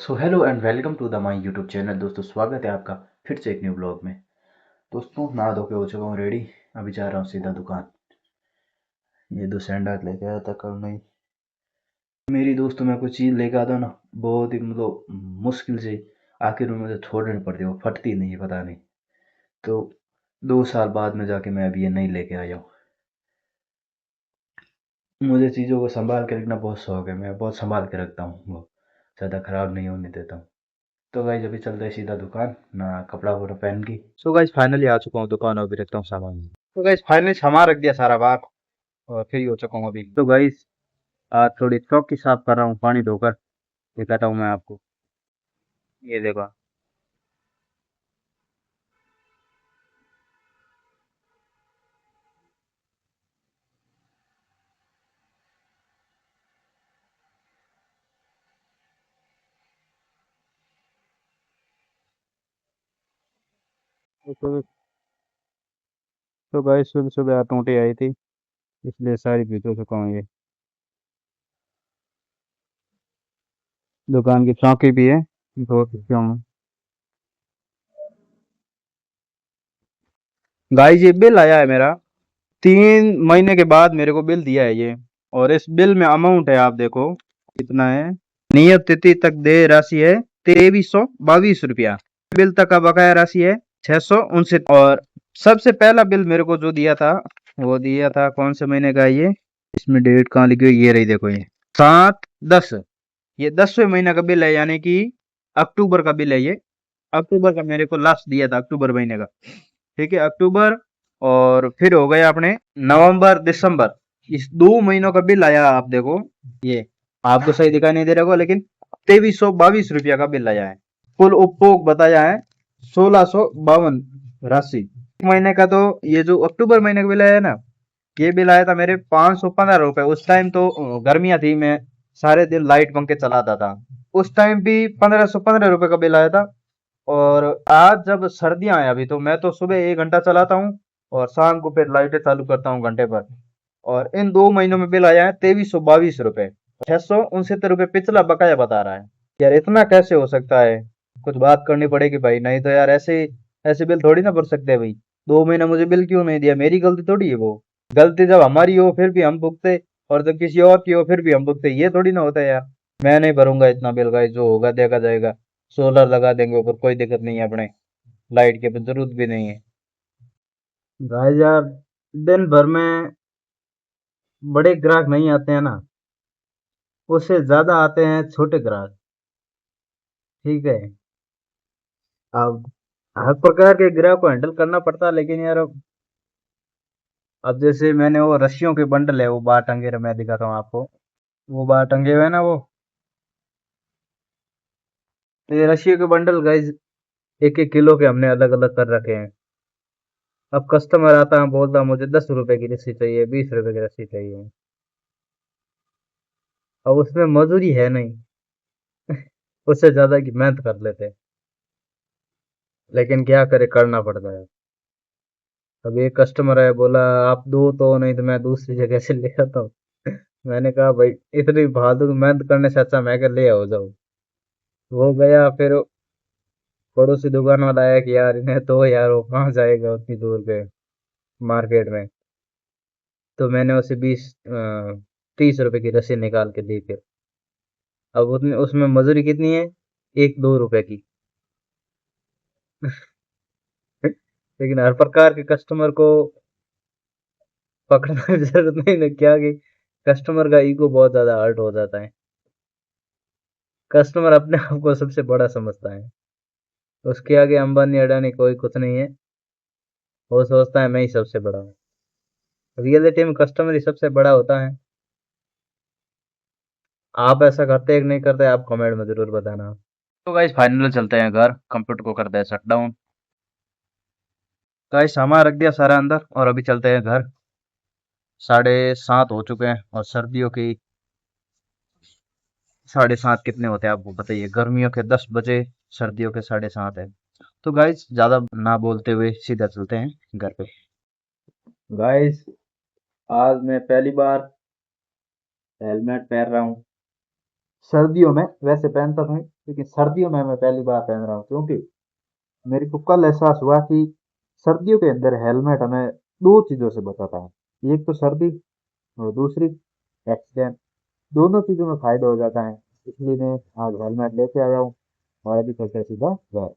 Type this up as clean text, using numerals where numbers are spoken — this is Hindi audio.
So hello and welcome to the my YouTube channel. दोस्तों स्वागत है आपका फिर से एक न्यू ब्लॉग में। दोस्तों नहा धो के हो चुका हूँ रेडी। अभी जा रहा हूँ सीधा दुकान। ये दो सैंडल लेके आया था कल नहीं। मेरी दोस्तों मैं कुछ चीज़ लेके आता हूँ ना, बहुत ही मतलब मुश्किल से आखिर में मुझे छोड़नी पड़ती है, वो फटती नहीं है पता नहीं। तो 2 साल बाद में जाके मैं अभी ये नहीं लेके आया हूँ। मुझे चीज़ों को संभाल के रखना बहुत शौक है, मैं बहुत संभाल के रखता हूँ, वो ज़्यादा ख़राब नहीं होने देता हूँ। तो गाइस अभी चलते हैं सीधा दुकान ना, कपड़ा वपड़ा पहन के। सो गाइस फाइनली आ चुका हूँ दुकान, अभी रखता हूँ सामान। तो गाइस फाइनली सामान रख दिया सारा बाहर और फ्री हो चुका हूँ अभी। तो गाइस आज थोड़ी चौकी साफ कर रहा हूँ पानी धोकर, दिखाता हूँ मैं आपको। ये देखो। तो गाइस सुबह सुबह टूटी आई थी, इसलिए सारी भिगो चुका हूँ। ये दुकान की चौकी भी है, धो चुका हूँ। गाइस ये बिल आया है मेरा, 3 महीने के बाद मेरे को बिल दिया है ये। और इस बिल में अमाउंट है, आप देखो कितना है। नियत तिथि तक देय राशि है 2322 रुपया। बिल तक का बकाया राशि है 659। और सबसे पहला बिल मेरे को जो दिया था, वो दिया था कौन से महीने का है ये, इसमें डेट कहाँ लिखी हुई है, ये रही देखो, ये 7/10। ये 10वें महीने का बिल है, यानी कि अक्टूबर का बिल है ये। अक्टूबर का मेरे को लास्ट दिया था, अक्टूबर महीने का। ठीक है, अक्टूबर। और फिर हो गया अपने नवंबर दिसंबर, इस 2 महीनों का बिल आया। आप देखो ये, आपको सही दिखाई नहीं दे रहा होगा, लेकिन 2322 रुपया का बिल आया है। कुल उपभोग बताया है 1652 राशि। एक महीने का तो ये जो अक्टूबर महीने का बिल आया है ना, ये बिल आया था मेरे 515 रुपए। उस टाइम तो गर्मियां थी, मैं सारे दिन लाइट पंखे चलाता था। उस टाइम भी 1515 रुपए का बिल आया था। और आज जब सर्दियां हैं अभी, तो मैं तो सुबह 1 घंटा चलाता हूँ और शाम को फिर लाइटें चालू करता हूँ घंटे पर। और इन 2 महीनों में बिल आया है 2322 रुपए। 669 रुपए पिछला बकाया बता रहा है। यार इतना कैसे हो सकता है, कुछ बात करनी पड़ेगी भाई, नहीं तो यार ऐसे ऐसे बिल थोड़ी ना भर सकते हैं भाई। 2 महीना मुझे बिल क्यों नहीं दिया, मेरी गलती थोड़ी है वो। गलती जब हमारी हो फिर भी हम भुगते, और जब किसी और की हो फिर भी हम भुगते, ये थोड़ी ना होता है यार। मैं नहीं भरूंगा इतना बिल गाइस, जो होगा देखा जाएगा। सोलर लगा देंगे ऊपर, कोई दिक्कत नहीं है अपने। लाइट की जरूरत भी नहीं है। गाइस यार दिन भर में बड़े ग्राहक नहीं आते हैं ना, उससे ज्यादा आते हैं छोटे ग्राहक। ठीक है, अब हर प्रकार के ग्राहक को हैंडल करना पड़ता है, लेकिन यार अब जैसे मैंने वो रस्सियों के बंडल है, वो बाहर टंगे रहे, मैं दिखाता हूँ आपको। वो बाहर टंगे हुए हैं ना वो, तो ये रस्सियों के बंडल गाइस 1-1 किलो के हमने अलग अलग कर रखे हैं। अब कस्टमर आता है बोलता है मुझे 10 रुपए की रस्सी चाहिए, 20 रुपए की रस्सी चाहिए। अब उसमें मजदूरी है नहीं, उससे ज्यादा की मेहनत कर लेते हैं, लेकिन क्या करे, करना पड़ता है। अब एक कस्टमर है, बोला आप दो तो, नहीं तो मैं दूसरी जगह से ले आता हूँ। मैंने कहा भाई इतनी फालतू मेहनत करने से अच्छा मैं क्या ले आओ जाऊँ। वो गया, फिर पड़ोसी दुकान वाला आया कि यार इन्हें तो यार वो कहाँ जाएगा उतनी दूर पे मार्केट में। तो मैंने उसे 30 रुपए की रस्सी निकाल के दी फिर। अब उतने उसमें मजूरी कितनी है, 1-2 रुपए की। लेकिन हर प्रकार के कस्टमर को पकड़ना की जरूरत नहीं ना, क्या कि कस्टमर का ईगो बहुत ज्यादा हर्ट हो जाता है। कस्टमर अपने आप को सबसे बड़ा समझता है, उसके आगे अंबानी अडानी कोई कुछ नहीं है। वो सोचता है मैं ही सबसे बड़ा हूँ। रियलिटी में कस्टमर ही सबसे बड़ा होता है। आप ऐसा करते हैं कि नहीं करते, आप कमेंट में जरूर बताना। तो गाइस फाइनली चलते हैं घर, कंप्यूटर को करते हैं शट डाउन। गाइस सामान रख दिया सारा अंदर और अभी चलते हैं घर। 7:30 हो चुके हैं और सर्दियों की 7:30 कितने होते हैं आपको बताइए, गर्मियों के 10 बजे, सर्दियों के 7:30 है। तो गाइस ज्यादा ना बोलते हुए सीधा चलते हैं घर पे। गाइस आज मैं पहली बार हेलमेट पहन रहा हूँ। सर्दियों में वैसे पहनता था, लेकिन सर्दियों में मैं पहली बार पहन रहा हूँ, क्योंकि मेरे को कल एहसास हुआ कि सर्दियों के अंदर हेलमेट हमें दो चीज़ों से बचाता है। एक तो सर्दी, और दूसरी एक्सीडेंट। दोनों चीज़ों में फायदा हो जाता है। इसलिए मैं आज हेलमेट लेके आया हूँ और अभी चलते हैं सीधा घर।